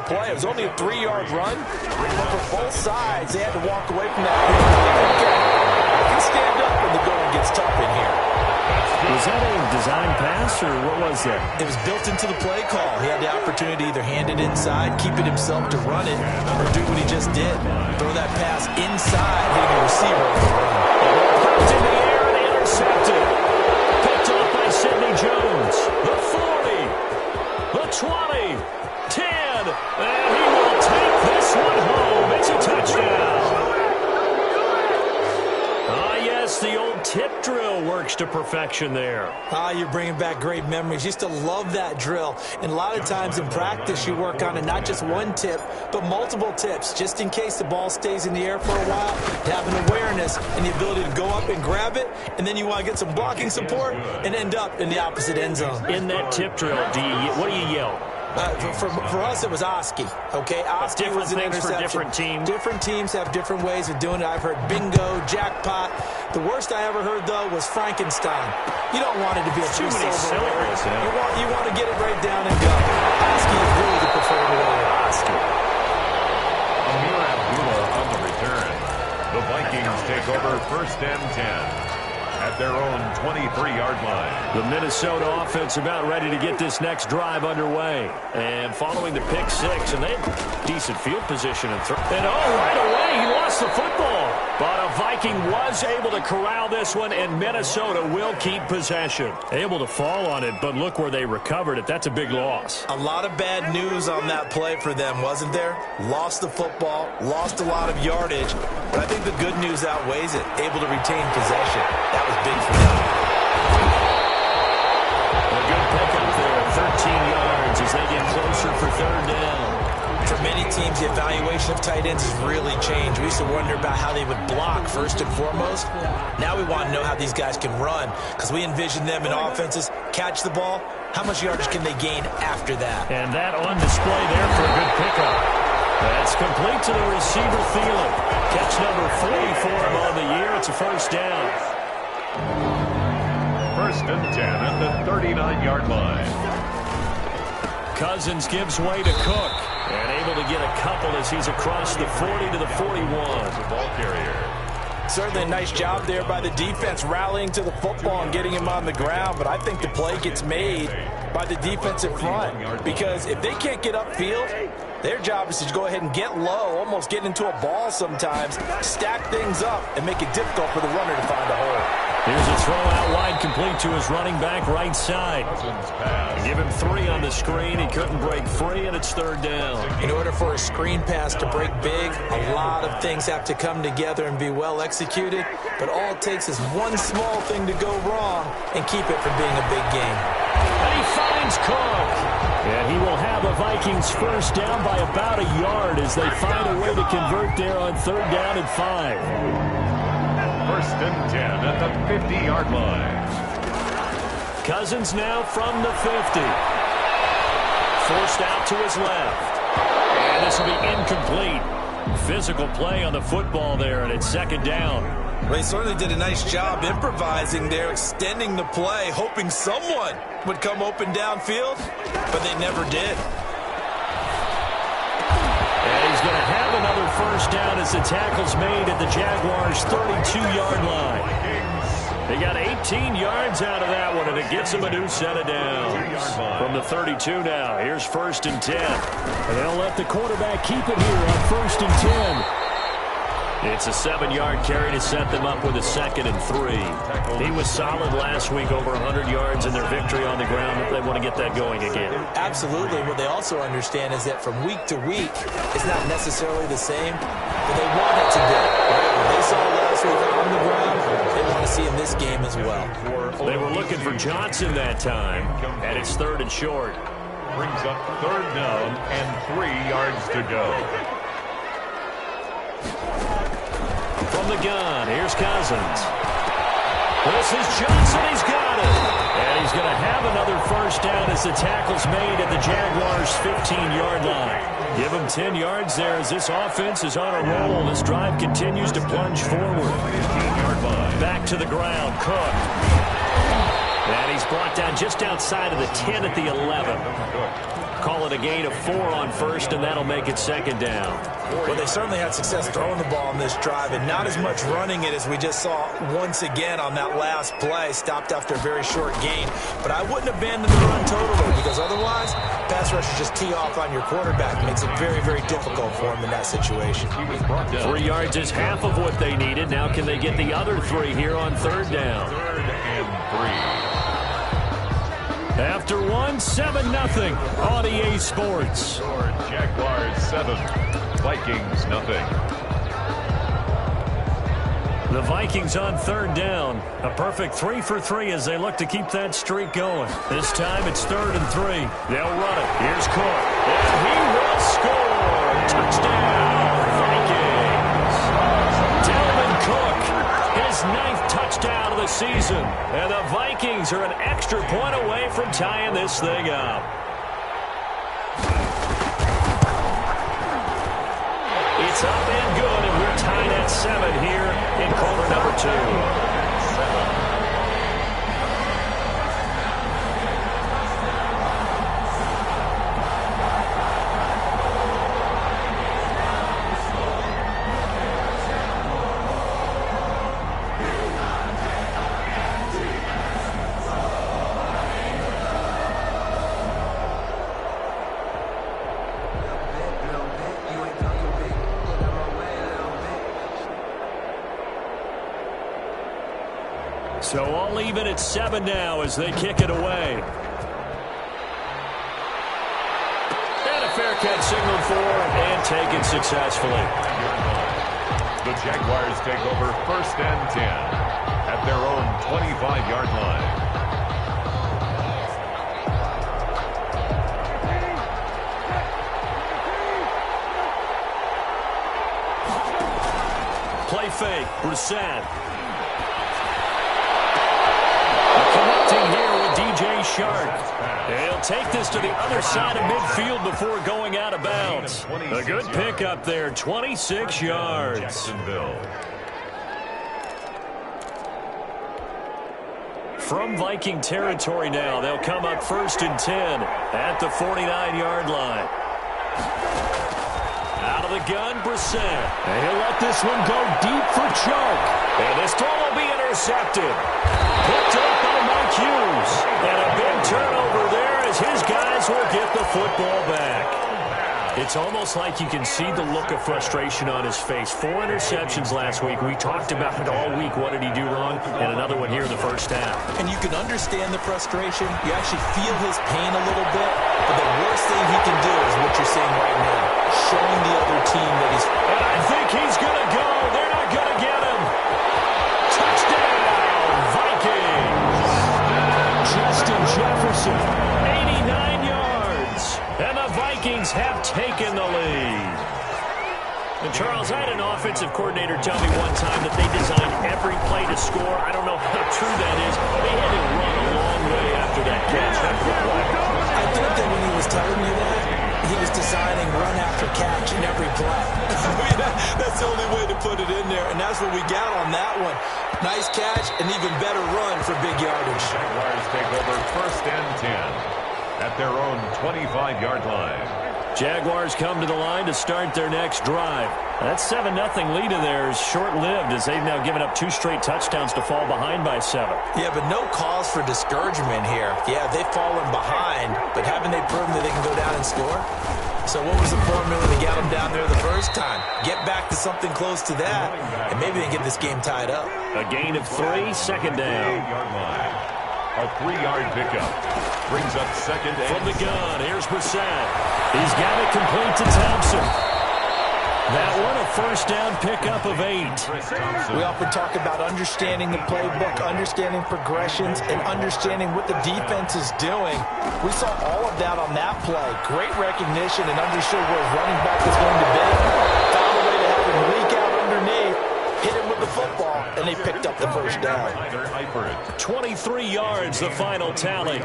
play. It was only a 3-yard run, but for both sides, they had to walk away from that. I can stand up when the going gets tough in here. Was that a design pass, or what was that? It was built into the play call. He had the opportunity to either hand it inside, keep it himself to run it, or do what he just did. Throw that pass inside, hitting a receiver on the run. Popped in the air and intercepted. Picked off by Sidney Jones. The 40, the 20, 10, and he will take this one home. It's a touchdown. The old tip drill works to perfection there. You're bringing back great memories. Used to love that drill. And a lot of times in practice, you work on it, not just one tip, but multiple tips, just in case the ball stays in the air for a while, to have an awareness and the ability to go up and grab it, and then you want to get some blocking support and end up in the opposite end zone. In that tip drill, what do you yell? For us, it was Oski. Okay, Oski was an interception. For different teams. Different teams have different ways of doing it. I've heard bingo, jackpot. The worst I ever heard, though, was Frankenstein. You don't want it to be a too many syllables. You want to get it right down and go. Oski is really the preferred way. Oski. Amir Abdullah on the return. The Vikings take over 1st and 10. At their own 23-yard line. The Minnesota offense about ready to get this next drive underway. And following the pick six, and they have decent field position. And right away, he lost the football. But a Viking was able to corral this one, and Minnesota will keep possession. Able to fall on it, but look where they recovered it. That's a big loss. A lot of bad news on that play for them, wasn't there? Lost the football, lost a lot of yardage, but I think the good news outweighs it. Able to retain possession. That was big for them. A good pickup there, 13 yards as they get closer for 3rd down. For many teams, the evaluation of tight ends has really changed. We used to wonder about how they would block first and foremost. Now we want to know how these guys can run, because we envision them in offenses catch the ball. How much yardage can they gain after that? And that on display there for a good pickup. That's complete to the receiver, Thielen. Catch number 40 for him on the year. It's a 1st down. 1st and 10 at the 39-yard line. Cousins gives way to Cook. And able to get a couple as he's across the 40 to the 41. Ball carrier. Certainly a nice job there by the defense, rallying to the football and getting him on the ground. But I think the play gets made by the defensive front, because if they can't get upfield, their job is to go ahead and get low, almost get into a ball sometimes, stack things up, and make it difficult for the runner to find a hole. Here's a throw out wide, complete to his running back right side. Give him 3 on the screen. He couldn't break free, and it's 3rd down. In order for a screen pass to break big, a lot of things have to come together and be well executed. But all it takes is one small thing to go wrong and keep it from being a big game. And he finds Cook. And he will have the Vikings 1st down by about a yard as they find a way to convert there on 3rd down and 5. 1st and 10 at the 50-yard line. Cousins now from the 50. Forced out to his left. And this will be incomplete. Physical play on the football there, and it's 2nd down. Well, they certainly did a nice job improvising there, extending the play, hoping someone would come open downfield, but they never did. And he's going to have another 1st down as the tackle's made at the Jaguars' 32-yard line. They got 18 yards out of that one, and it gets them a new set of downs. From the 32 now, here's 1st and 10. And they'll let the quarterback keep it here on 1st and 10. It's a 7-yard carry to set them up with a 2nd and 3. He was solid last week, over 100 yards in their victory on the ground. They want to get that going again. Absolutely. What they also understand is that from week to week, it's not necessarily the same, but they want it to be. What they saw last week on the ground, they want to see in this game as well. They were looking for Johnson that time, and it's 3rd and short. Brings up 3rd down and 3 yards to go. From the gun, here's Cousins. This is Johnson, he's got it. And he's going to have another 1st down as the tackle's made at the Jaguars' 15-yard line. Give him 10 yards there as this offense is on a roll. This drive continues to plunge forward. 15-yard line. Back to the ground, Cook. And he's brought down just outside of the 10 at the 11. Call it a gain of 4 on first, and that'll make it second down. Well, they certainly had success throwing the ball on this drive, and not as much running it as we just saw once again on that last play. Stopped after a very short gain. But I wouldn't abandon the run totally, because otherwise, pass rushers just tee off on your quarterback. Makes it very, very difficult for him in that situation. 3 yards is half of what they needed. Now can they get the other 3 here on third down? 3rd and 3. After 1, 7-0 on EA Sports. Jaguars 7, Vikings nothing. The Vikings on third down. A perfect 3 for 3 as they look to keep that streak going. This time it's 3rd and 3. They'll run it. Here's Cook. And he will score. Touchdown, Vikings. Dalvin Cook, his 9th touchdown of the season. And the Vikings are an extra point away from tying this thing up. It's up and good, and we're tied at 7 here in quarter number 2. 7. So all even at 7 now as they kick it away. And a fair catch signaled for and taken successfully. The Jaguars take over 1st and 10 at their own 25-yard line. Play fake, Brissett. Connecting here with DJ Shark. He'll take this to the other side of midfield before going out of bounds. A good pickup there, 26 yards. Jacksonville. From Viking territory now, they'll come up 1st and 10 at the 49-yard line. Out of the gun, Brissett. And he'll let this one go deep for Chuck. And this throw will be intercepted. Picked up by Mike Hughes. And a big turnover there as his guys will get the football back. It's almost like you can see the look of frustration on his face. 4 interceptions last week. We talked about it all week. What did he do wrong? And another one here in the first half. And you can understand the frustration. You actually feel his pain a little bit. But the worst thing he can do is what you're seeing right now. Showing the other team that he's... And I think he's going to go. They're not going to get him. Touchdown, Vikings. Justin Jefferson, 89 yards. And the Vikings have taken the lead. And Charles, I had an offensive coordinator tell me one time that they designed every play to score. I don't know how true that is. They had to run a long way after that catch. I think that when he was telling you that, he was designing run after catch in every play. That's the only way to put it in there, and that's what we got on that one. Nice catch, and even better run for big yardage. Jaguars take over 1st and 10 at their own 25-yard line. Jaguars come to the line to start their next drive. That 7-0 lead of theirs short-lived as they've now given up 2 straight touchdowns to fall behind by 7. Yeah, but no cause for discouragement here. Yeah, they've fallen behind, but haven't they proven that they can go down and score? So what was the formula to get them down there the first time? Get back to something close to that, and maybe they get this game tied up. A gain of 3, second down. A 3-yard pickup brings up 2nd and... From the gun, here's Brissett. He's got it complete to Thompson. That one, a first down pickup of 8. We often talk about understanding the playbook, understanding progressions, and understanding what the defense is doing. We saw all of that on that play. Great recognition and understood where his running back is going to be. Found a way to have him leak out underneath, hit him with the football, and they picked up the first down. 23 yards, the final tally.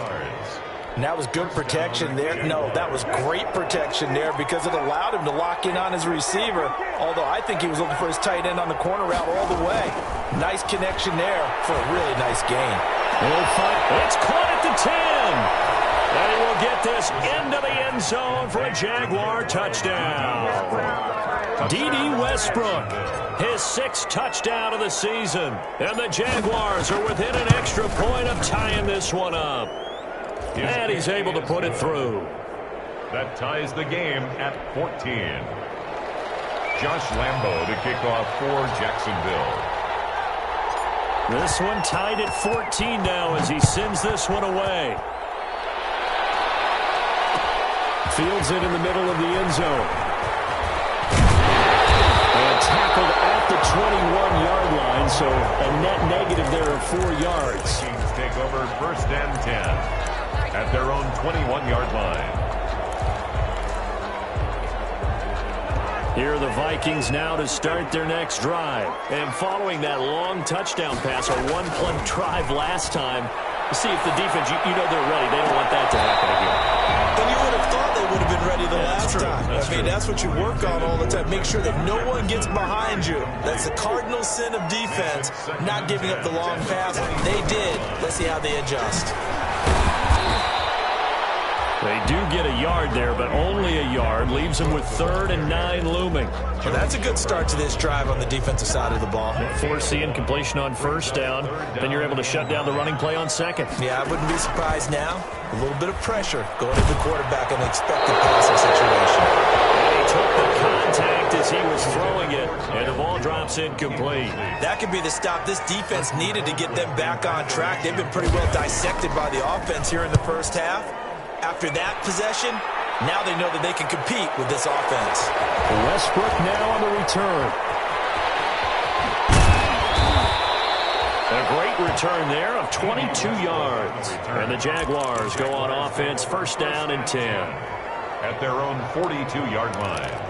And that was good protection there. No, that was great protection there because it allowed him to lock in on his receiver, although I think he was looking for his tight end on the corner route all the way. Nice connection there for a really nice gain. It's caught at the 10. And he will get this into the end zone for a Jaguar touchdown. D.D. Westbrook, his 6th touchdown of the season. And the Jaguars are within an extra point of tying this one up. And he's able to put it through. That ties the game at 14. Josh Lambo to kick off for Jacksonville. This one tied at 14 now as he sends this one away. Fields it in the middle of the end zone. And tackled at the 21-yard line, so a net negative there of 4 yards. Kings take over 1st and 10 at their own 21-yard line. Here are the Vikings now to start their next drive. And following that long touchdown pass, a one-play drive last time, see if the defense, you know they're ready. They don't want that to happen again. And you would have thought they would have been ready the last time. That's what you work on all the time. Make sure that no one gets behind you. That's the cardinal sin of defense, not giving up the long pass. They did. Let's see how they adjust. They do get a yard there, but only a yard. Leaves them with 3rd and 9 looming. Well, that's a good start to this drive on the defensive side of the ball. Force the incompletion on 1st down. Then you're able to shut down the running play on 2nd. Yeah, I wouldn't be surprised now. A little bit of pressure going to the quarterback in an expected passing situation. And he took the contact as he was throwing it, and the ball drops incomplete. That could be the stop this defense needed to get them back on track. They've been pretty well dissected by the offense here in the first half. After that possession, now they know that they can compete with this offense. Westbrook now on the return. A great return there of 22 yards. And the Jaguars go on offense, 1st down and 10. At their own 42-yard line.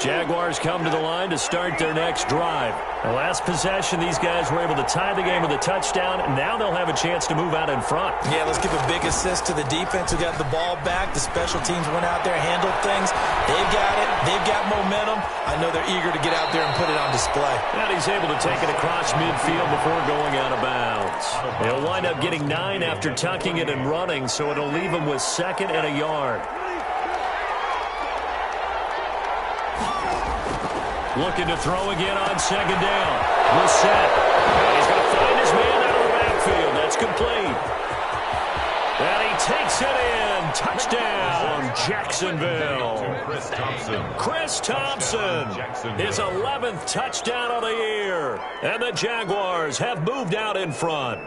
Jaguars come to the line to start their next drive. The last possession, these guys were able to tie the game with a touchdown. Now they'll have a chance to move out in front. Yeah, let's give a big assist to the defense who got the ball back. The special teams went out there, handled things. They've got it. They've got momentum. I know they're eager to get out there and put it on display. And he's able to take it across midfield before going out of bounds. He'll wind up getting 9 after tucking it and running, so it'll leave him with 2nd and a yard. Looking to throw again on 2nd down. Brissett. And he's going to find his man out of the backfield. That's complete. And he takes it in. Touchdown, Jacksonville. Chris Thompson. His 11th touchdown of the year. And the Jaguars have moved out in front.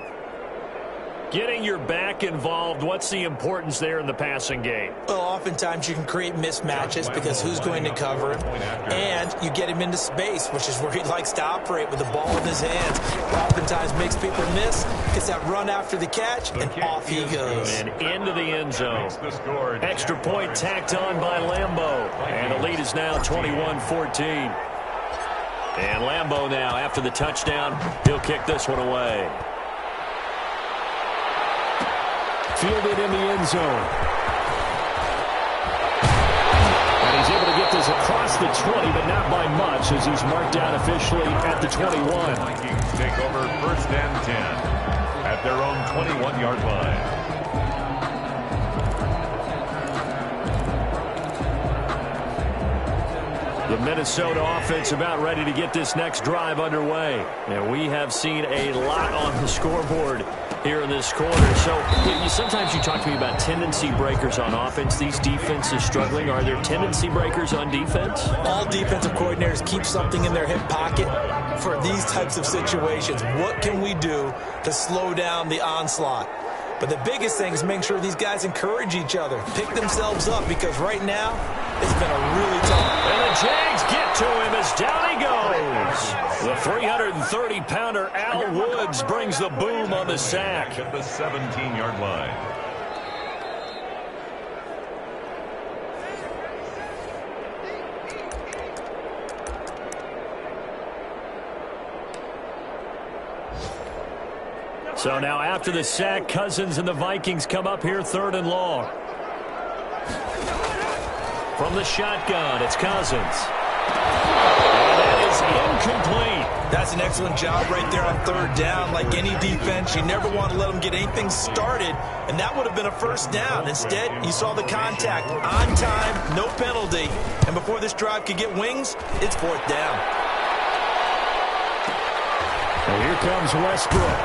Getting your back involved, what's the importance there in the passing game? Well, oftentimes you can create mismatches because who's going to cover him, and you get him into space, which is where he likes to operate with the ball in his hands. Oftentimes makes people miss, gets that run after the catch, and off he goes. And into the end zone. Extra point tacked on by Lambo, and the lead is now 21-14. And Lambo now, after the touchdown, he'll kick this one away. Fielded in the end zone. And he's able to get this across the 20, but not by much, as he's marked down officially at the 21. Vikings take over 1st and 10 at their own 21-yard line. The Minnesota offense about ready to get this next drive underway. And we have seen a lot on the scoreboard here in this quarter. So sometimes you talk to me about tendency breakers on offense. These defenses struggling. Are there tendency breakers on defense? All defensive coordinators keep something in their hip pocket for these types of situations. What can we do to slow down the onslaught? But the biggest thing is making sure these guys encourage each other, pick themselves up, because right now it's been a really tough. And the Jags get to him as down he goes. The 330-pounder Al Woods brings the boom on the sack. At the 17-yard line. So now after the sack, Cousins and the Vikings come up here 3rd and long. From the shotgun, it's Cousins. And that is incomplete. That's an excellent job right there on third down. Like any defense, you never want to let them get anything started, and that would have been a first down. Instead, you saw the contact on time, no penalty, and before this drive could get wings, it's fourth down. And here comes Westbrook.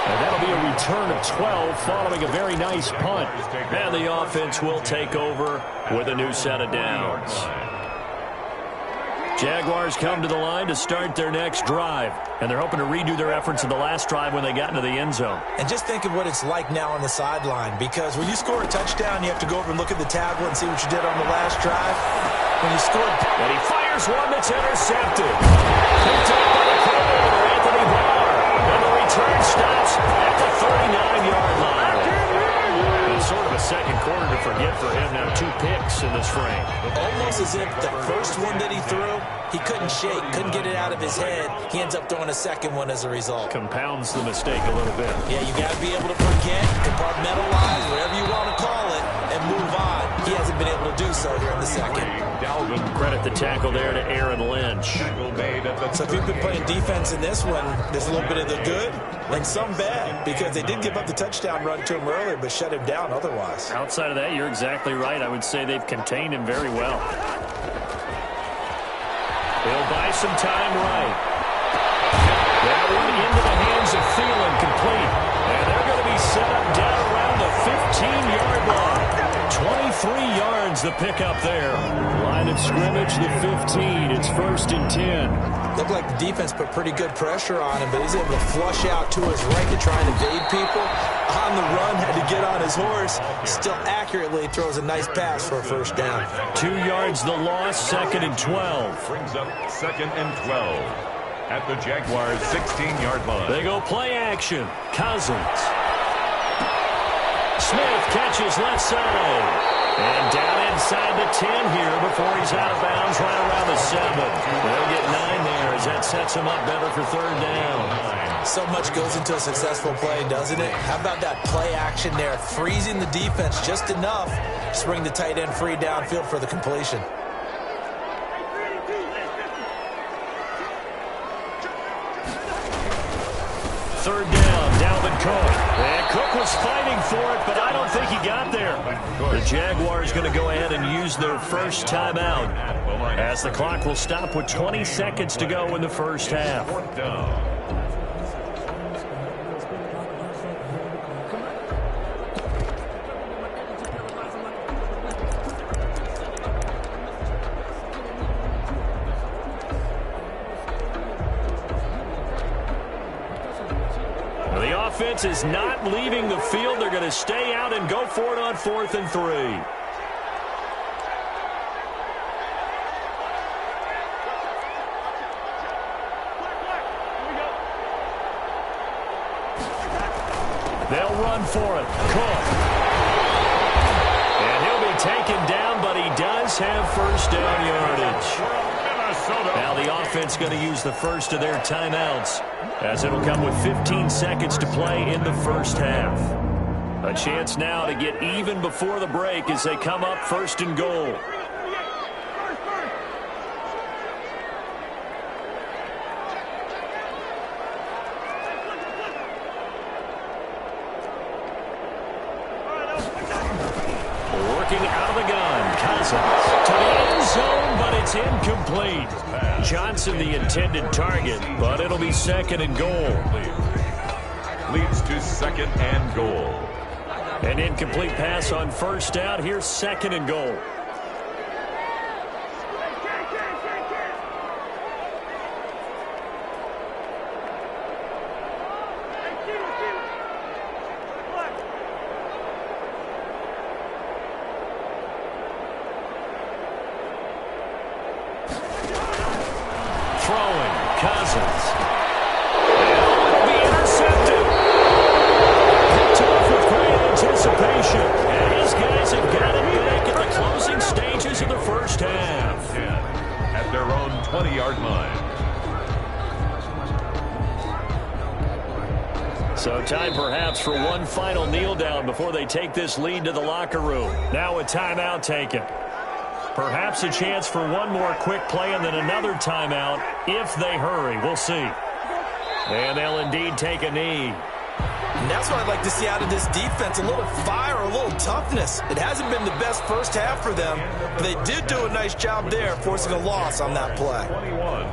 And that'll be a return of 12 following a very nice punt. And the offense will take over with a new set of downs. Jaguars come to the line to start their next drive. And they're hoping to redo their efforts in the last drive when they got into the end zone. And just think of what it's like now on the sideline. Because when you score a touchdown, you have to go over and look at the tablet and see what you did on the last drive. When you scored... And he fires one that's intercepted. Picked up by the corner, Anthony Barr. And the return stops at the 39-yard line. And sort of a second quarter to forget for him. Now 2 picks in this frame. Almost as if the first one that he threw, he couldn't shake, couldn't get it out of his head. He ends up throwing a second one as a result. Compounds the mistake a little bit. Yeah, you got to be able to forget, compartmentalize, whatever you want to call it, and move on. He hasn't been able to do so here in the second. Credit the tackle there to Aaron Lynch. So if you've been playing defense in this one, there's a little bit of the good and some bad, because they did give up the touchdown run to him earlier, but shut him down otherwise. Outside of that, you're exactly right. I would say they've contained him very well. They'll buy some time right. That one into the hands of Thielen, complete. And they're going to be set up down around the 15-yard line. 23 yards the pickup there. Line of scrimmage, the 15. It's 1st and 10. Looked like the defense put pretty good pressure on him, but he's able to flush out to his right to try and evade people. On the run, had to get on his horse. Still accurately throws a nice pass for a first down. 2 yards the loss, 2nd and 12. Brings up 2nd and 12 at the Jaguars' 16-yard line. They go play action. Cousins. Smith catches left side. And down inside the 10 here before he's out of bounds right around the 7. They'll get 9 there as that sets him up better for third down. So much goes into a successful play, doesn't it? How about that play action there? Freezing the defense just enough to bring the tight end free downfield for the completion. Third down, Dalvin Cook. And Cook was fighting for it, but I don't think he got there. The Jaguars going to go ahead and use their first timeout as the clock will stop with 20 seconds to go in the first half. The offense is not leaving the field. They're going to stay out and go for it on 4th and 3. They'll run for it. Cook. And he'll be taken down, but he does have first down yardage. Now the offense going to use the first of their timeouts, as it'll come with 15 seconds to play in the first half. A chance now to get even before the break as they come up 1st and goal. Working out of the gun, Cousins to the end zone, but it's incomplete. Johnson the intended target, but it'll be 2nd and goal. Leads to 2nd and goal. An incomplete pass on first down. Here's 2nd and goal. Cousins. It'll be intercepted. Picked off with great anticipation. And his guys have got it back at the closing stages of the first half. At their own 20-yard line. So time perhaps for one final kneel down before they take this lead to the locker room. Now a timeout taken. Perhaps a chance for one more quick play and then another timeout if they hurry. We'll see. And they'll indeed take a knee. And that's what I'd like to see out of this defense, a little fire, a little toughness. It hasn't been the best first half for them, but they did do a nice job there, forcing a loss on that play.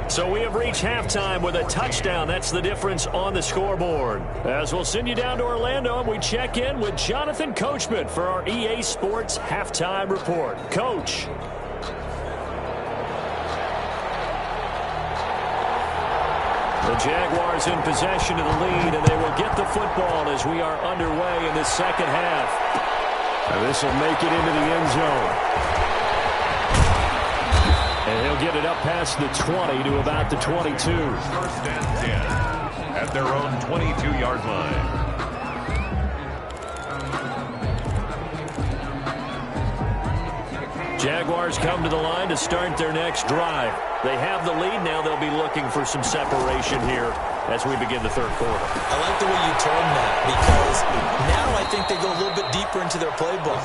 So we have reached halftime with a touchdown. That's the difference on the scoreboard. As we'll send you down to Orlando, we check in with Jonathan Coachman for our EA Sports Halftime Report. Coach. The Jaguars in possession of the lead, and they will get the football as we are underway in the second half. And this will make it into the end zone. And he'll get it up past the 20 to about the 22. First and 10 at their own 22-yard line. Jaguars come to the line to start their next drive. They have the lead. Now they'll be looking for some separation here as we begin the third quarter. I like the way you term that because now I think they go a little bit deeper into their playbook.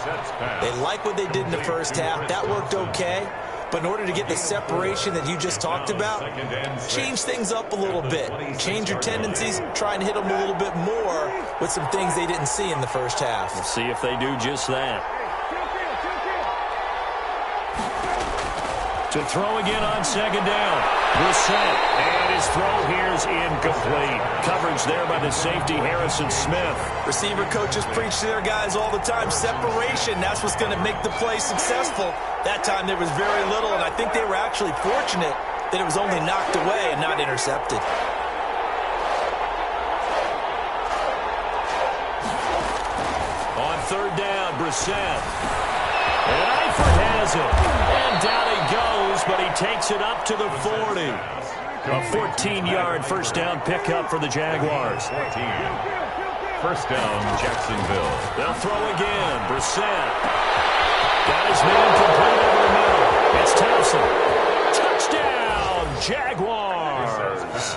They like what they did in the first half. That worked okay. But in order to get the separation that you just talked about, change things up a little bit. Change your tendencies. Try and hit them a little bit more with some things they didn't see in the first half. We'll see if they do just that. To throw again on second down. Brissett, and his throw here is incomplete. Coverage there by the safety, Harrison Smith. Receiver coaches preach to their guys all the time. Separation, that's what's going to make the play successful. That time there was very little, and I think they were actually fortunate that it was only knocked away and not intercepted. On third down, Brissett. And Eifert has it. And down he goes, but he takes it up to the 40. A 14-yard first down pickup for the Jaguars. 14. First down, Jacksonville. They'll throw again. Brissett. Got his man complete over the middle. It's Thompson. Touchdown, Jaguars.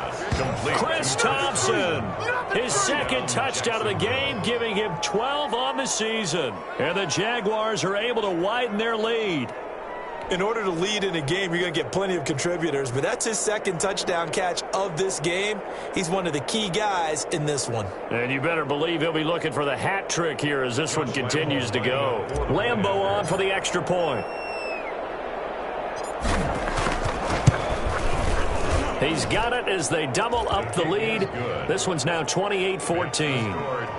Chris Thompson. His second touchdown of the game, giving him 12 on the season. And the Jaguars are able to widen their lead. In order to lead in a game, you're going to get plenty of contributors, but that's his second touchdown catch of this game. He's one of the key guys in this one. And you better believe he'll be looking for the hat trick here as this one continues to go. Lambo on for the extra point. He's got it as they double up the lead. This one's now 28-14.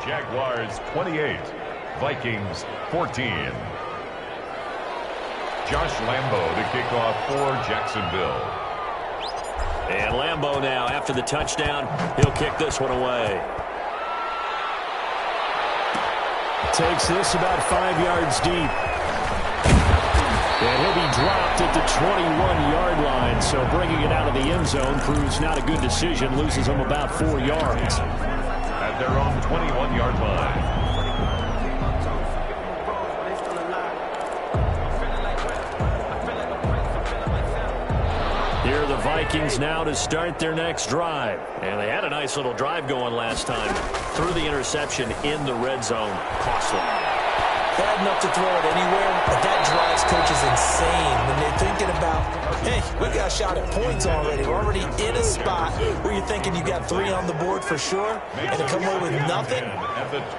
Jaguars 28, Vikings 14. Josh Lambo to kick off for Jacksonville. And Lambo now, after the touchdown, he'll kick this one away. Takes this about 5 yards deep. And he'll be dropped at the 21-yard line, so bringing it out of the end zone proves not a good decision, loses him about 4 yards. At their own 21-yard line. Here are the Vikings now to start their next drive. And they had a nice little drive going last time. Threw the interception in the red zone. Costly. They had enough to throw it anywhere, but that drives coaches insane when they're thinking about, hey, we got a shot at points already. We're already in a spot where you're thinking you got 3 on the board for sure, and to come away with nothing,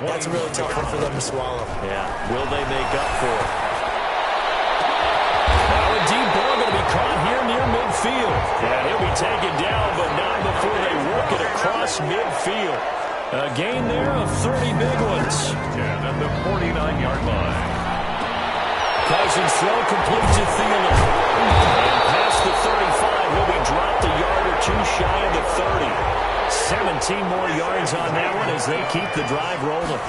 that's a really tough one for them to swallow. Yeah, will they make up for it? Now a deep ball going to be caught here near midfield. And he'll be taken down, but not before they work it across midfield. A gain there of 30 big ones. 10 at the 49-yard line. Cousins throw complete to Thielen. And past the 35, he'll be dropped a yard or two shy of the 30. 17 more yards on that one as they keep the drive rolling.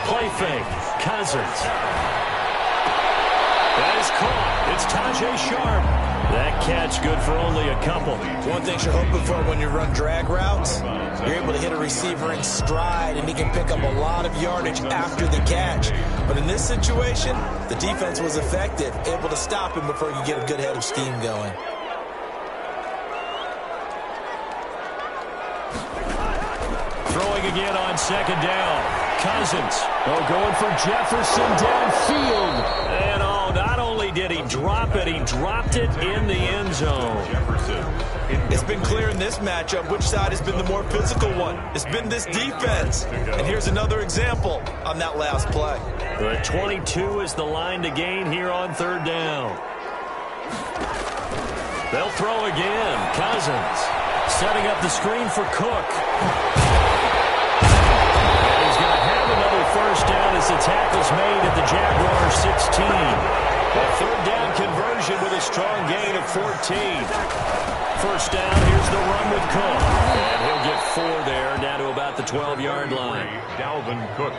Play fake. Cousins. That is caught. It's Tajay Sharp. That catch good for only a couple. One thing you're hoping for when you run drag routes, you're able to hit a receiver in stride, and he can pick up a lot of yardage after the catch. But in this situation, the defense was effective, able to stop him before you get a good head of steam going. Throwing again on second down. Cousins. Oh, going for Jefferson downfield. And not only did he drop it. He dropped it in the end zone. It's been clear in this matchup which side has been the more physical one. It's been this defense. And here's another example on that last play. The 22 is the line to gain here on third down. They'll throw again. Cousins setting up the screen for Cook. And he's going to have another first down as the tackle's made at the Jaguars 16. A third down conversion with a strong gain of 14. First down, here's the run with Cook. And he'll get 4 there, down to about the 12-yard line.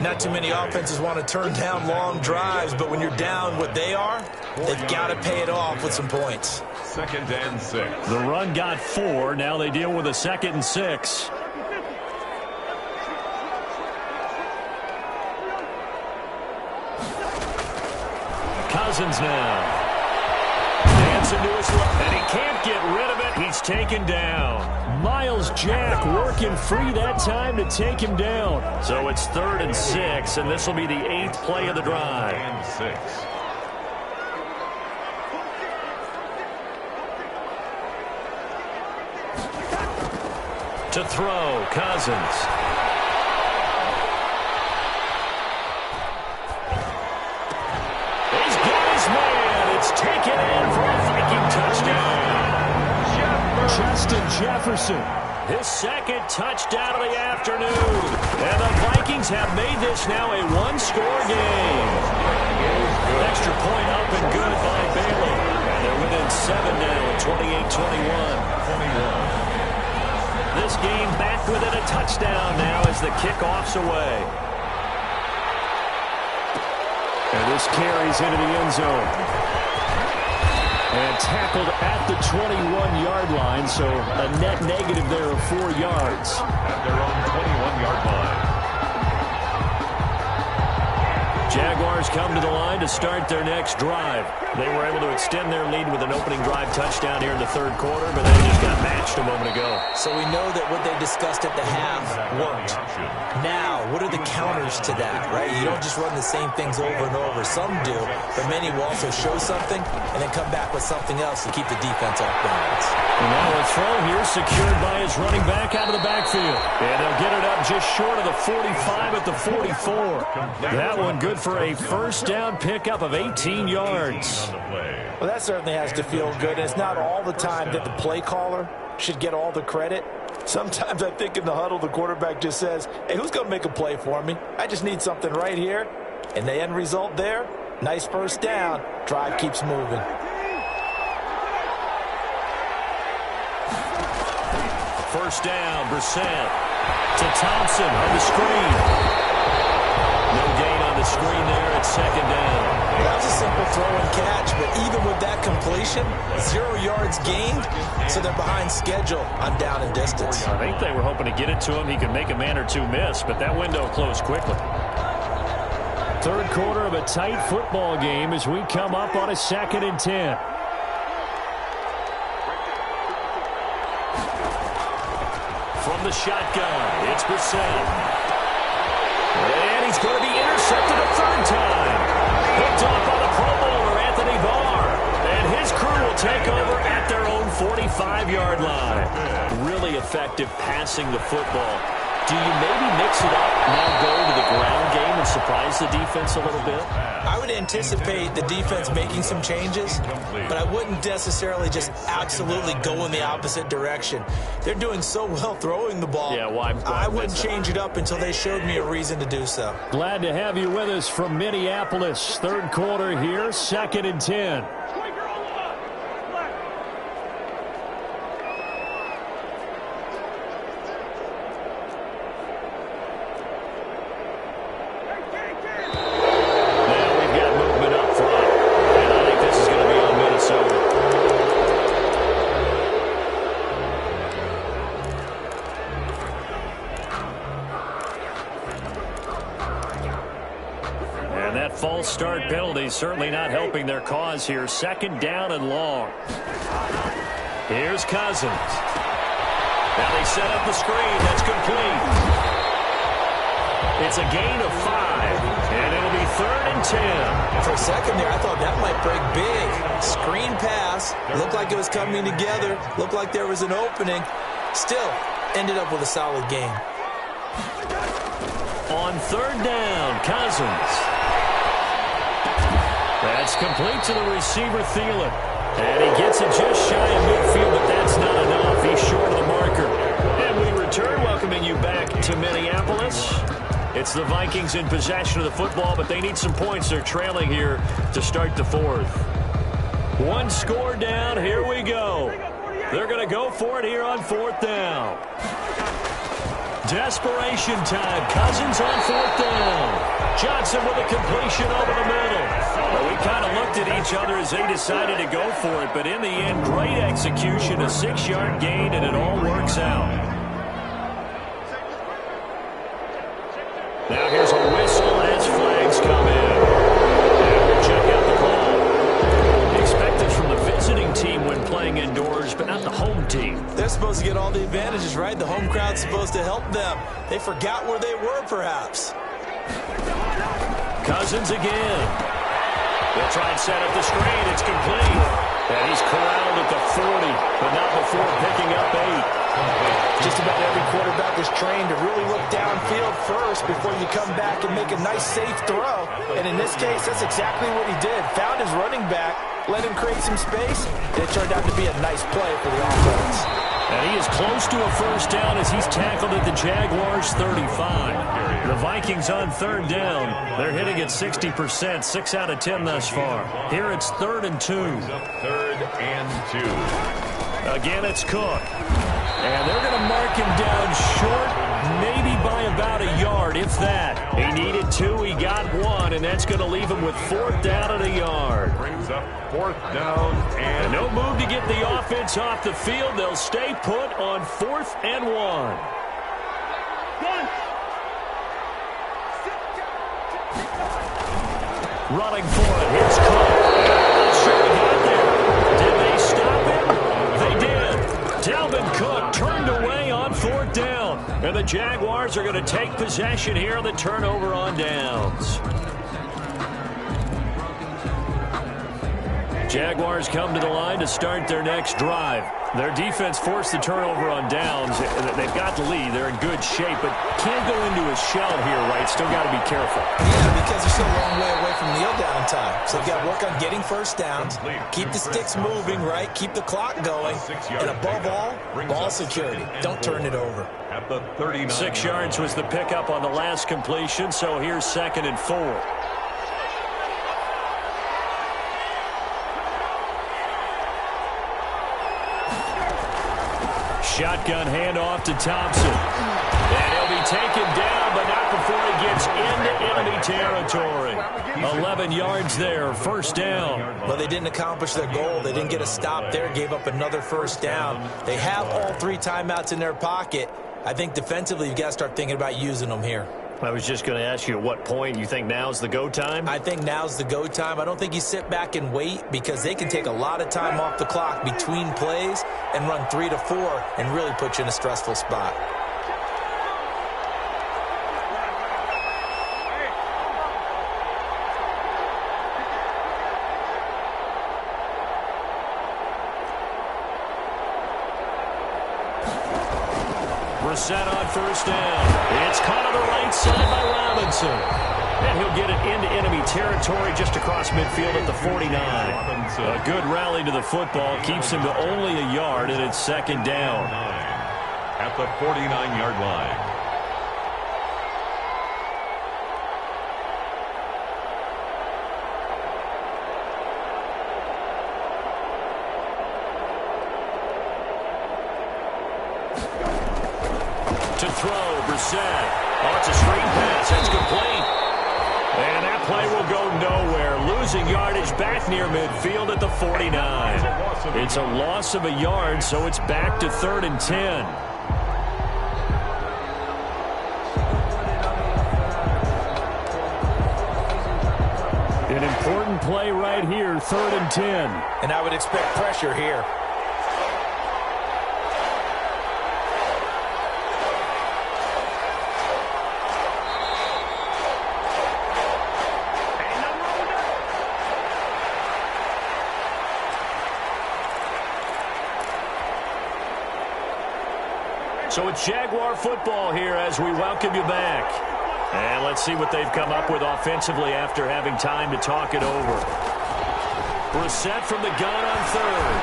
Not too many offenses want to turn down long drives, but when you're down what they are, they've got to pay it off with some points. 2nd and 6. The run got 4. Now they deal with a 2nd and 6. Cousins now. Dancing to his left, and he can't get rid of it. He's taken down. Miles Jack working free that time to take him down. So it's 3rd and 6, and this will be the 8th play of the drive. And 6. To throw, Cousins. He's got his man. It's taken in for a Viking touchdown. Justin Jefferson, his 2nd touchdown of the afternoon. And the Vikings have made this now a one-score game. Extra point up and good by Bailey. And they're within 7 now, 28-21. This game back within a touchdown now as the kickoff's away. And this carries into the end zone. And tackled at the 21-yard line, so a net negative there of 4 yards. At their own 21-yard line. Jaguars come to the line to start their next drive. They were able to extend their lead with an opening drive touchdown here in the 3rd quarter, but they just got matched a moment ago. So we know that what they discussed at the half worked. Now, what are the counters to that, right? You don't just run the same things over and over. Some do, but many will also show something and then come back with something else to keep the defense off balance. And now a throw here secured by his running back out of the backfield. And they'll get it up just short of the 45 at the 44. That one good for a first down pickup of 18 yards. Well, that certainly has to feel good. And it's not all the time that the play caller should get all the credit. Sometimes I think in the huddle, the quarterback just says, hey, who's going to make a play for me? I just need something right here. And the end result there, nice first down. Drive keeps moving. First down, Brissett to Thompson on the screen. No gain on the screen there at 2nd down. That was a simple throw and catch, but even with that completion, 0 yards gained, so they're behind schedule on down and distance. I think they were hoping to get it to him. He could make a man or two miss, but that window closed quickly. 3rd quarter of a tight football game as we come up on a 2nd and 10. From the shotgun, it's Brissett. And he's going to be intercepted a 3rd time. Picked off by the Pro Bowler, Anthony Barr. And his crew will take over at their own 45-yard line. Really effective passing the football. Do you maybe mix it up, now go to the ground game and surprise the defense a little bit? I would anticipate the defense making some changes, but I wouldn't necessarily just absolutely go in the opposite direction. They're doing so well throwing the ball. Yeah, well, I wouldn't change it up until they showed me a reason to do so. Glad to have you with us from Minneapolis. 3rd quarter here, 2nd and 10. False start penalty certainly not helping their cause here. 2nd down and long. Here's Cousins. Now they set up the screen. That's complete. It's a gain of 5. And it'll be 3rd and 10. For a second there, I thought that might break big. Screen pass. Looked like it was coming together. Looked like there was an opening. Still, ended up with a solid game. On 3rd down, Cousins. That's complete to the receiver, Thielen. And he gets it just shy of midfield, but that's not enough. He's short of the marker. And we return, welcoming you back to Minneapolis. It's the Vikings in possession of the football, but they need some points. They're trailing here to start the 4th. One score down. Here we go. They're going to go for it here on 4th down. Desperation time. Cousins on 4th down. Johnson with a completion over the middle. Well, we kind of looked at each other as they decided to go for it, but in the end, great execution, a 6-yard gain, and it all works out. Now here's a whistle as flags come in. And we'll check out the call. Expected from the visiting team when playing indoors, but not the home team. They're supposed to get all the advantages, right? The home crowd's supposed to help them. They forgot where they were, perhaps. Cousins again. They'll try and set up the screen. It's complete. And he's corralled at the 40, but not before picking up 8. Just about every quarterback is trained to really look downfield first before you come back and make a nice, safe throw. And in this case, that's exactly what he did. Found his running back, let him create some space, and it turned out to be a nice play for the offense. And he is close to a 1st down as he's tackled at the Jaguars' 35. The Vikings on 3rd down. They're hitting at 60%, 6 out of 10 thus far. Here it's 3rd and 2. 3rd and 2. Again, it's Cook. And they're going to mark him down short, maybe by about a yard, if that. He needed 2, he got 1, and that's going to leave him with 4th down and a yard. Brings up 4th down and no move to get the offense off the field. They'll stay put on 4th and 1. Running for it. Here's Cook. Not sure he got there. Did they stop him? They did. Dalvin Cook turned away on 4th down. And the Jaguars are going to take possession here on the turnover on downs. Jaguars come to the line to start their next drive. Their defense forced the turnover on downs. They've got the lead. They're in good shape, but can't go into a shell here, right? Still got to be careful. Yeah, because they're still a long way away from kneel down time. So they've got to work on getting 1st downs, keep the sticks moving, right? Keep the clock going. And above all, ball security. Don't turn it over. At the 39. 6 yards was the pickup on the last completion, so here's 2nd and 4. Shotgun handoff to Thompson. And he'll be taken down, but not before he gets into enemy territory. 11 yards there, 1st down. Well, they didn't accomplish their goal. They didn't get a stop there, gave up another 1st down. They have all 3 timeouts in their pocket. I think defensively, you've got to start thinking about using them here. I was just going to ask you at what point you think now's the go time? I think now's the go time. I don't think you sit back and wait because they can take a lot of time off the clock between plays and run 3 to 4 and really put you in a stressful spot. Set on 1st down. It's caught on the right side by Robinson. And he'll get it into enemy territory just across midfield at the 49. A good rally to the football keeps him to only a yard, and it's 2nd down. At the 49-yard line. To throw, Brissett. Oh, it's a screen pass. That's complete. And that play will go nowhere. Losing yardage back near midfield at the 49. It's a loss of a yard, so it's back to 3rd and 10. An important play right here, 3rd and 10. And I would expect pressure here. So it's Jaguar football here as we welcome you back. And let's see what they've come up with offensively after having time to talk it over. Brissett from the gun on third.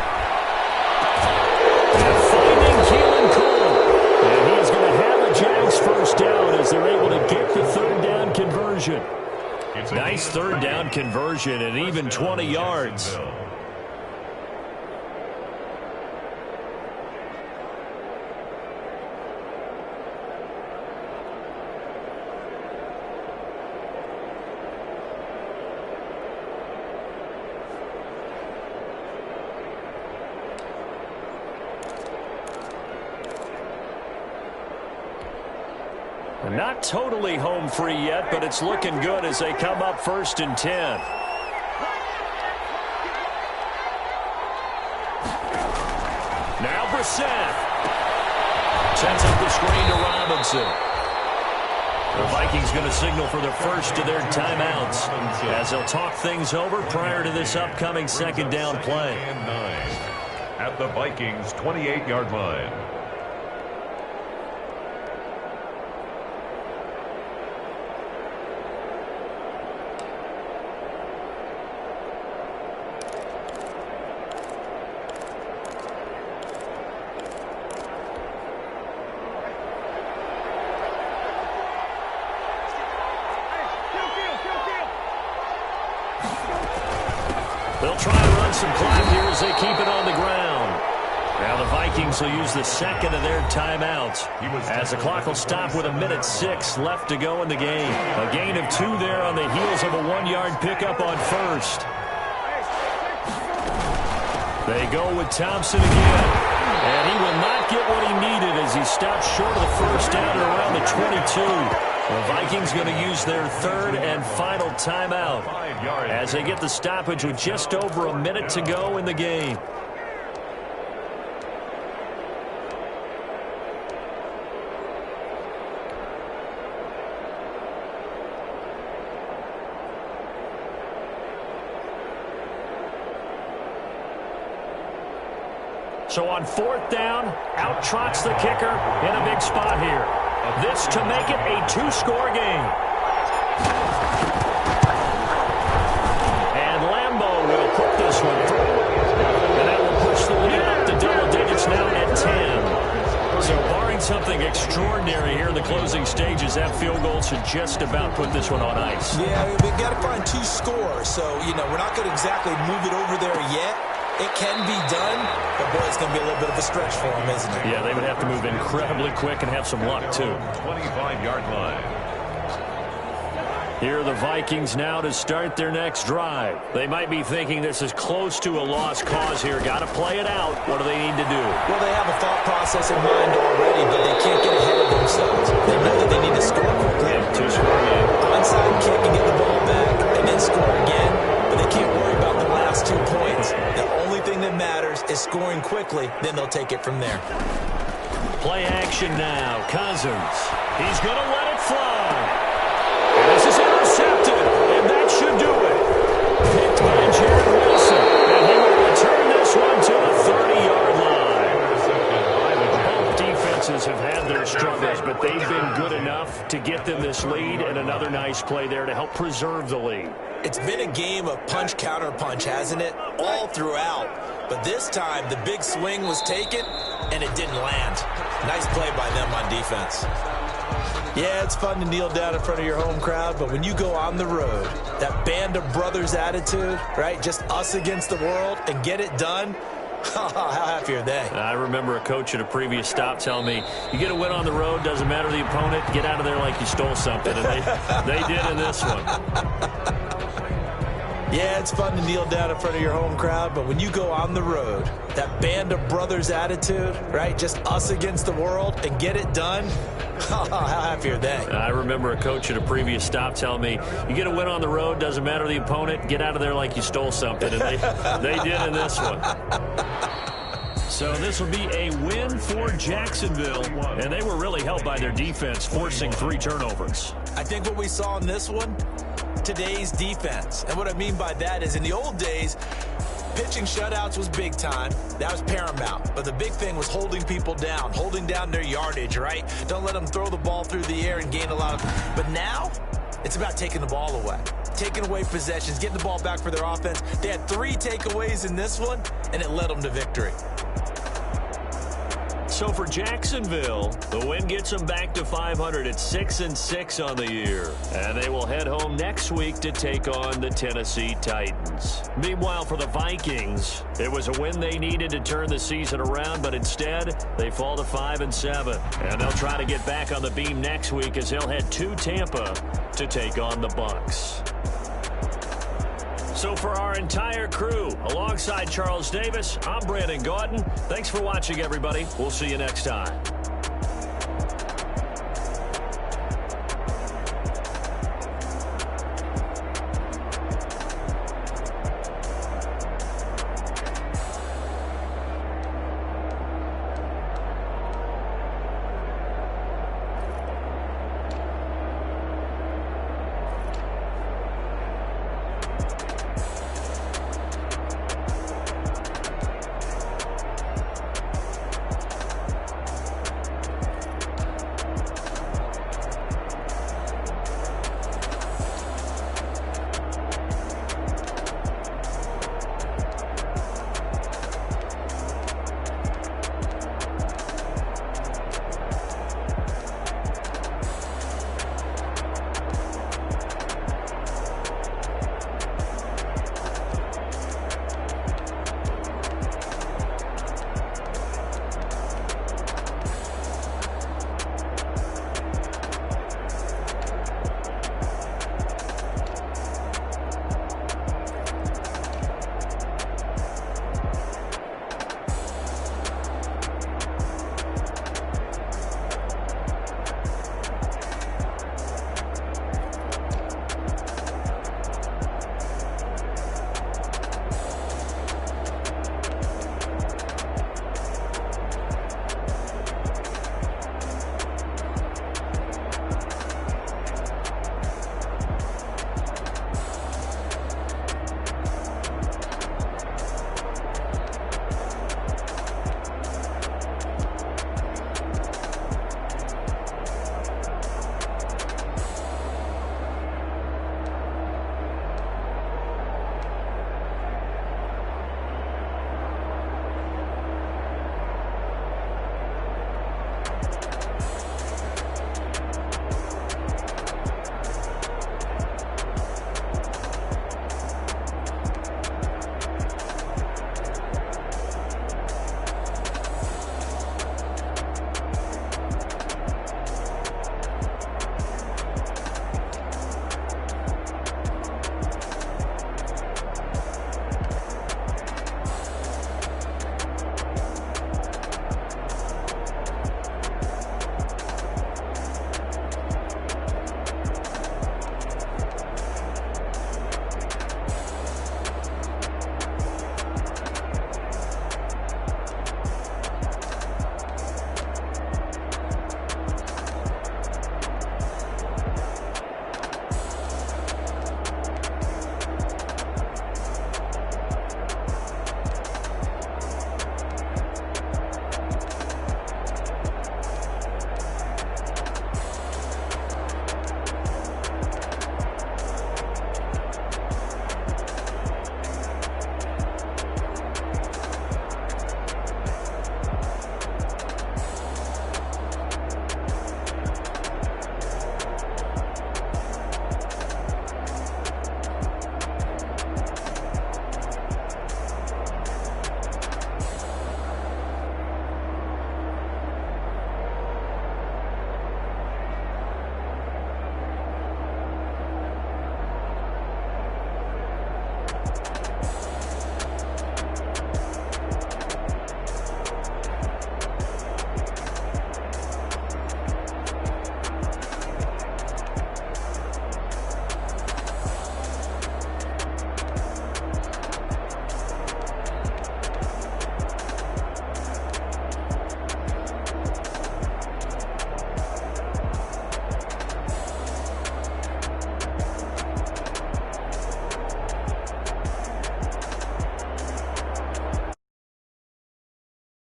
And finding Keelan Cole. And he is going to have the Jags first down as they're able to get the third down conversion. Nice third down conversion and even 20 yards. Not totally home free yet, but it's looking good as they come up 1st and 10. Now Brissett sends up the screen to Robinson. The Vikings going to signal for the first of their timeouts as they'll talk things over prior to this upcoming second down play. At the Vikings' 28-yard line. They'll try to run some clock here as they keep it on the ground. Now the Vikings will use the second of their timeouts as the clock will stop with 1:06 left to go in the game. A gain of 2 there on the heels of a 1-yard pickup on first. They go with Thompson again. And he will not get what he needed as he stops short of the first down at around the 22. The Vikings going to use their third and final timeout as they get the stoppage with just over a minute to go in the game. So on 4th down, out trots the kicker in a big spot here. This to make it a 2-score game. And Lambeau will put this one through. And that will push the lead up to double digits now at 10. So barring something extraordinary here in the closing stages, that field goal should just about put this one on ice. Yeah, we've got to find 2 scores. So, you know, we're not going to exactly move it over there yet. It can be done, but boy, it's going to be a little bit of a stretch for them, isn't it? Yeah, they would have to move incredibly quick and have some luck, too. 25-yard line. Here are the Vikings now to start their next drive. They might be thinking this is close to a lost cause here. Got to play it out. What do they need to do? Well, they have a thought process in mind already, but they can't get ahead of themselves. They know that they need to score quickly. Yeah, 2-score game. Onside kick and get the ball back and then score again, but they can't worry about the last 2 points. The only thing that matters is scoring quickly, then they'll take it from there. Play action now. Cousins. He's going to let it fly. And this is intercepted, and that should do it. Picked by Jared Wilson, and he will return this one to the 30-yard line. Both defenses have had their struggles, but they've been good enough to get them this lead, and another nice play there to help preserve the lead. It's been a game of punch-counter-punch, hasn't it? All throughout. But this time, the big swing was taken, and it didn't land. Nice play by them on defense. Yeah, it's fun to kneel down in front of your home crowd, but when you go on the road, that band of brothers attitude, right, just us against the world, and get it done, how happy are they? I remember a coach at a previous stop telling me, you get a win on the road, doesn't matter the opponent, get out of there like you stole something, and they did in this one. Yeah, it's fun to kneel down in front of your home crowd, but when you go on the road, that band of brothers attitude, right, just us against the world, and get it done, how happy are they? I remember a coach at a previous stop telling me, you get a win on the road, doesn't matter the opponent, get out of there like you stole something, and they did in this one. So this will be a win for Jacksonville, and they were really helped by their defense, forcing 3 turnovers. I think what we saw in this one, today's defense. And what I mean by that is in the old days, Pitching shutouts was big time. That was paramount. But the big thing was holding people down, holding down their yardage, right? Don't let them throw the ball through the air and gain a lot of... But now, it's about taking the ball away. Taking away possessions, getting the ball back for their offense. They had 3 takeaways in this one, and it led them to victory. So for Jacksonville, the win gets them back to 500 at 6-6 on the year. And they will head home next week to take on the Tennessee Titans. Meanwhile, for the Vikings, it was a win they needed to turn the season around, but instead, they fall to 5-7. And they'll try to get back on the beam next week as they'll head to Tampa to take on the Bucs. So for our entire crew, alongside Charles Davis, I'm Brandon Gaudin. Thanks for watching, everybody. We'll see you next time.